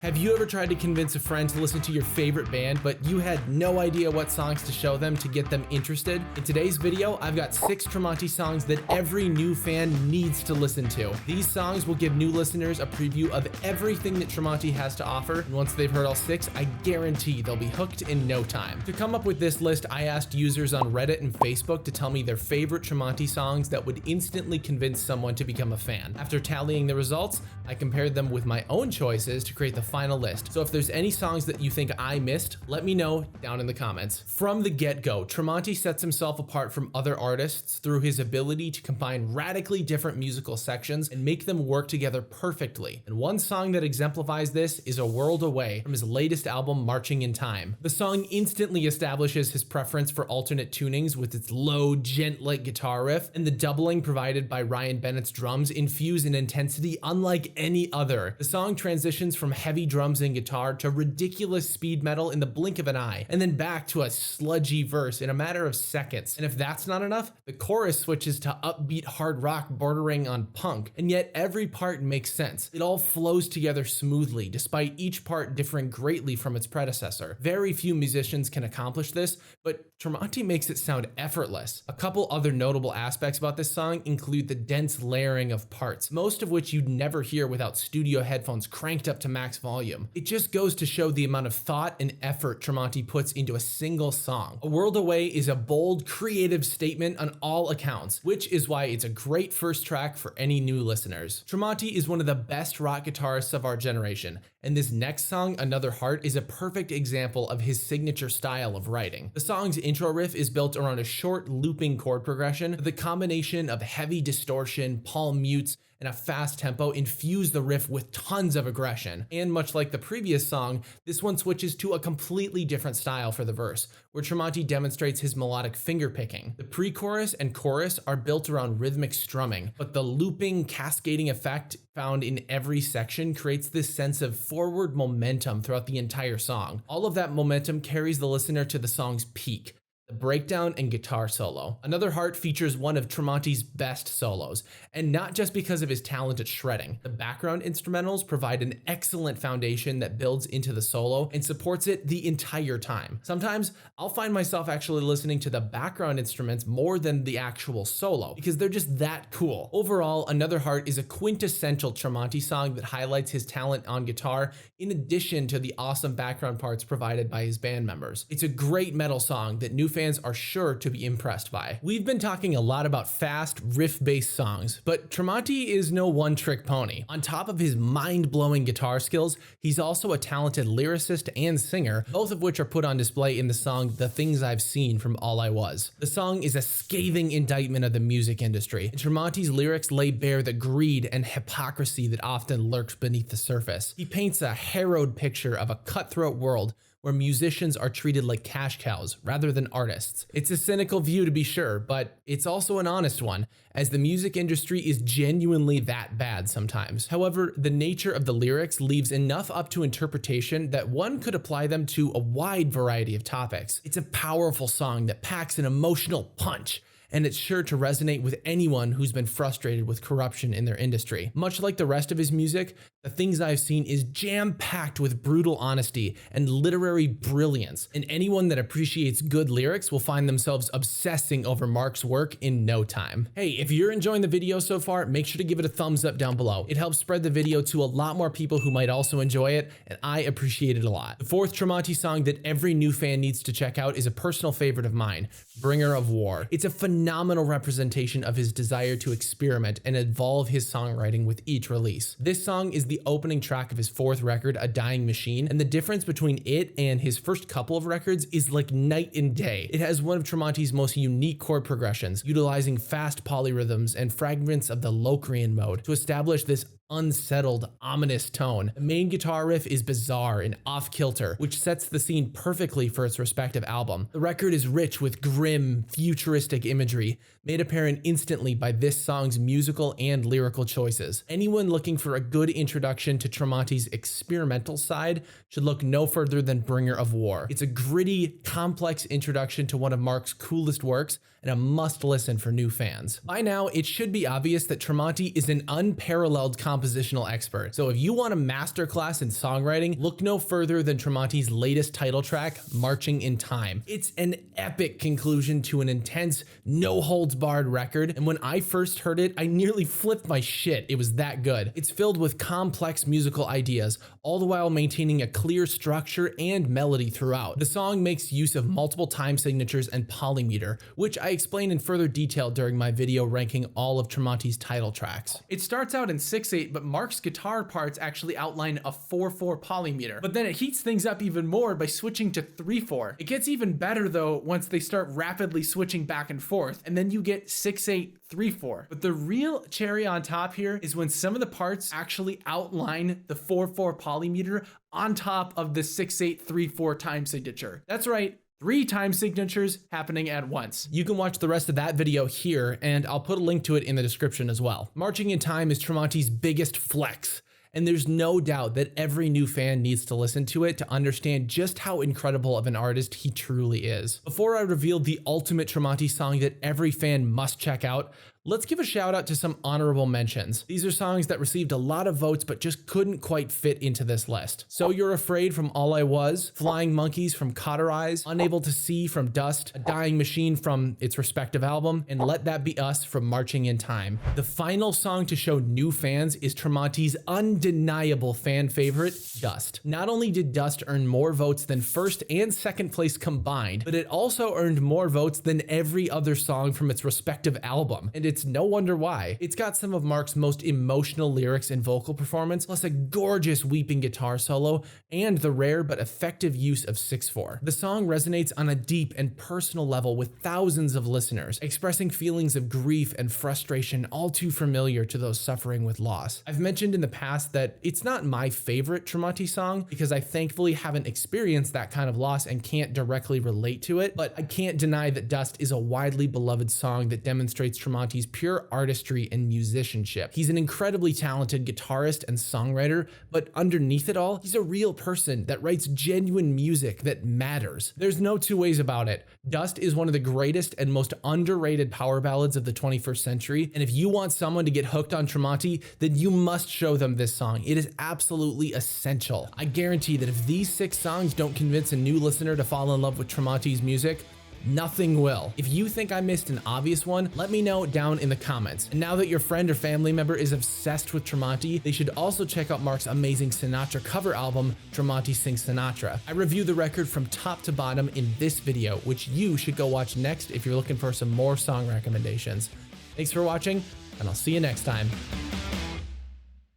Have you ever tried to convince a friend to listen to your favorite band, but you had no idea what songs to show them to get them interested? In today's video, I've got 6 Tremonti songs that every new fan needs to listen to. These songs will give new listeners a preview of everything that Tremonti has to offer, and once they've heard all 6, I guarantee they'll be hooked in no time. To come up with this list, I asked users on Reddit and Facebook to tell me their favorite Tremonti songs that would instantly convince someone to become a fan. After tallying the results, I compared them with my own choices to create the final list. So if there's any songs that you think I missed, let me know down in the comments. From the get-go, Tremonti sets himself apart from other artists through his ability to combine radically different musical sections and make them work together perfectly. And one song that exemplifies this is A World Away from his latest album, Marching in Time. The song instantly establishes his preference for alternate tunings with its low, gent-like guitar riff, and the doubling provided by Ryan Bennett's drums infuse an intensity unlike any other. The song transitions from heavy drums and guitar to ridiculous speed metal in the blink of an eye, and then back to a sludgy verse in a matter of seconds. And if that's not enough, the chorus switches to upbeat hard rock bordering on punk, and yet every part makes sense. It all flows together smoothly, despite each part differing greatly from its predecessor. Very few musicians can accomplish this, but Tremonti makes it sound effortless. A couple other notable aspects about this song include the dense layering of parts, most of which you'd never hear without studio headphones cranked up to max volume. It just goes to show the amount of thought and effort Tremonti puts into a single song. A World Away is a bold, creative statement on all accounts, which is why it's a great first track for any new listeners. Tremonti is one of the best rock guitarists of our generation, and this next song, Another Heart, is a perfect example of his signature style of writing. The song's intro riff is built around a short, looping chord progression. The combination of heavy distortion, palm mutes, and a fast tempo infuse the riff with tons of aggression. And much like the previous song, this one switches to a completely different style for the verse, where Tremonti demonstrates his melodic fingerpicking. The pre-chorus and chorus are built around rhythmic strumming, but the looping, cascading effect found in every section creates this sense of forward momentum throughout the entire song. All of that momentum carries the listener to the song's peak, the breakdown and guitar solo. Another Heart features one of Tremonti's best solos, and not just because of his talent at shredding. The background instrumentals provide an excellent foundation that builds into the solo and supports it the entire time. Sometimes I'll find myself actually listening to the background instruments more than the actual solo, because they're just that cool. Overall, Another Heart is a quintessential Tremonti song that highlights his talent on guitar in addition to the awesome background parts provided by his band members. It's a great metal song that new fans are sure to be impressed by. We've been talking a lot about fast, riff-based songs, but Tremonti is no one-trick pony. On top of his mind-blowing guitar skills, he's also a talented lyricist and singer, both of which are put on display in the song The Things I've Seen from All I Was. The song is a scathing indictment of the music industry, and Tremonti's lyrics lay bare the greed and hypocrisy that often lurks beneath the surface. He paints a harrowed picture of a cutthroat world where musicians are treated like cash cows rather than artists. It's a cynical view to be sure, but it's also an honest one, as the music industry is genuinely that bad sometimes. However, the nature of the lyrics leaves enough up to interpretation that one could apply them to a wide variety of topics. It's a powerful song that packs an emotional punch, and it's sure to resonate with anyone who's been frustrated with corruption in their industry. Much like the rest of his music, The Things I've Seen is jam-packed with brutal honesty and literary brilliance, and anyone that appreciates good lyrics will find themselves obsessing over Mark's work in no time. Hey, if you're enjoying the video so far, make sure to give it a thumbs up down below. It helps spread the video to a lot more people who might also enjoy it, and I appreciate it a lot. The fourth Tremonti song that every new fan needs to check out is a personal favorite of mine, Bringer of War. It's a phenomenal representation of his desire to experiment and evolve his songwriting with each release. This song is the opening track of his 4th record, A Dying Machine, and the difference between it and his first couple of records is like night and day. It has one of Tremonti's most unique chord progressions, utilizing fast polyrhythms and fragments of the Locrian mode to establish this unsettled, ominous tone. The main guitar riff is bizarre and off-kilter, which sets the scene perfectly for its respective album. The record is rich with grim, futuristic imagery, made apparent instantly by this song's musical and lyrical choices. Anyone looking for a good introduction to Tremonti's experimental side should look no further than Bringer of War. It's a gritty, complex introduction to one of Mark's coolest works, and a must listen for new fans. By now, it should be obvious that Tremonti is an unparalleled compositional expert. So if you want a masterclass in songwriting, look no further than Tremonti's latest title track, Marching in Time. It's an epic conclusion to an intense, no-holds-barred record, and when I first heard it, I nearly flipped my shit. It was that good. It's filled with complex musical ideas, all the while maintaining a clear structure and melody throughout. The song makes use of multiple time signatures and polymeter, which I explain in further detail during my video ranking all of Tremonti's title tracks. It starts out in 6/8, but Mark's guitar parts actually outline a 4/4 polymeter, but then it heats things up even more by switching to 3/4. It gets even better though once they start rapidly switching back and forth, and then you get 6/8, 3/4. But the real cherry on top here is when some of the parts actually outline the 4/4 polymeter on top of the 6/8, 3/4 time signature. That's right, 3 time signatures happening at once. You can watch the rest of that video here, and I'll put a link to it in the description as well. Marching in Time is Tremonti's biggest flex, and there's no doubt that every new fan needs to listen to it to understand just how incredible of an artist he truly is. Before I reveal the ultimate Tremonti song that every fan must check out, let's give a shout out to some honorable mentions. These are songs that received a lot of votes but just couldn't quite fit into this list. So You're Afraid from All I Was, Flying Monkeys from Cauterize, Unable to See from Dust, A Dying Machine from its respective album, and Let That Be Us from Marching in Time. The final song to show new fans is Tremonti's undeniable fan favorite, Dust. Not only did Dust earn more votes than first and second place combined, but it also earned more votes than every other song from its respective album. And it's no wonder why. It's got some of Mark's most emotional lyrics and vocal performance, plus a gorgeous weeping guitar solo, and the rare but effective use of 6/4. The song resonates on a deep and personal level with thousands of listeners, expressing feelings of grief and frustration all too familiar to those suffering with loss. I've mentioned in the past that it's not my favorite Tremonti song because I thankfully haven't experienced that kind of loss and can't directly relate to it, but I can't deny that Dust is a widely beloved song that demonstrates Tremonti's pure artistry and musicianship. He's an incredibly talented guitarist and songwriter, but underneath it all, he's a real person that writes genuine music that matters. There's no two ways about it. Dust is one of the greatest and most underrated power ballads of the 21st century, and if you want someone to get hooked on Tremonti, then you must show them this song. It is absolutely essential. I guarantee that if these 6 songs don't convince a new listener to fall in love with Tremonti's music, nothing will. If you think I missed an obvious one, let me know down in the comments. And now that your friend or family member is obsessed with Tremonti, they should also check out Mark's amazing Sinatra cover album, Tremonti Sings Sinatra. I review the record from top to bottom in this video, which you should go watch next if you're looking for some more song recommendations. Thanks for watching, and I'll see you next time.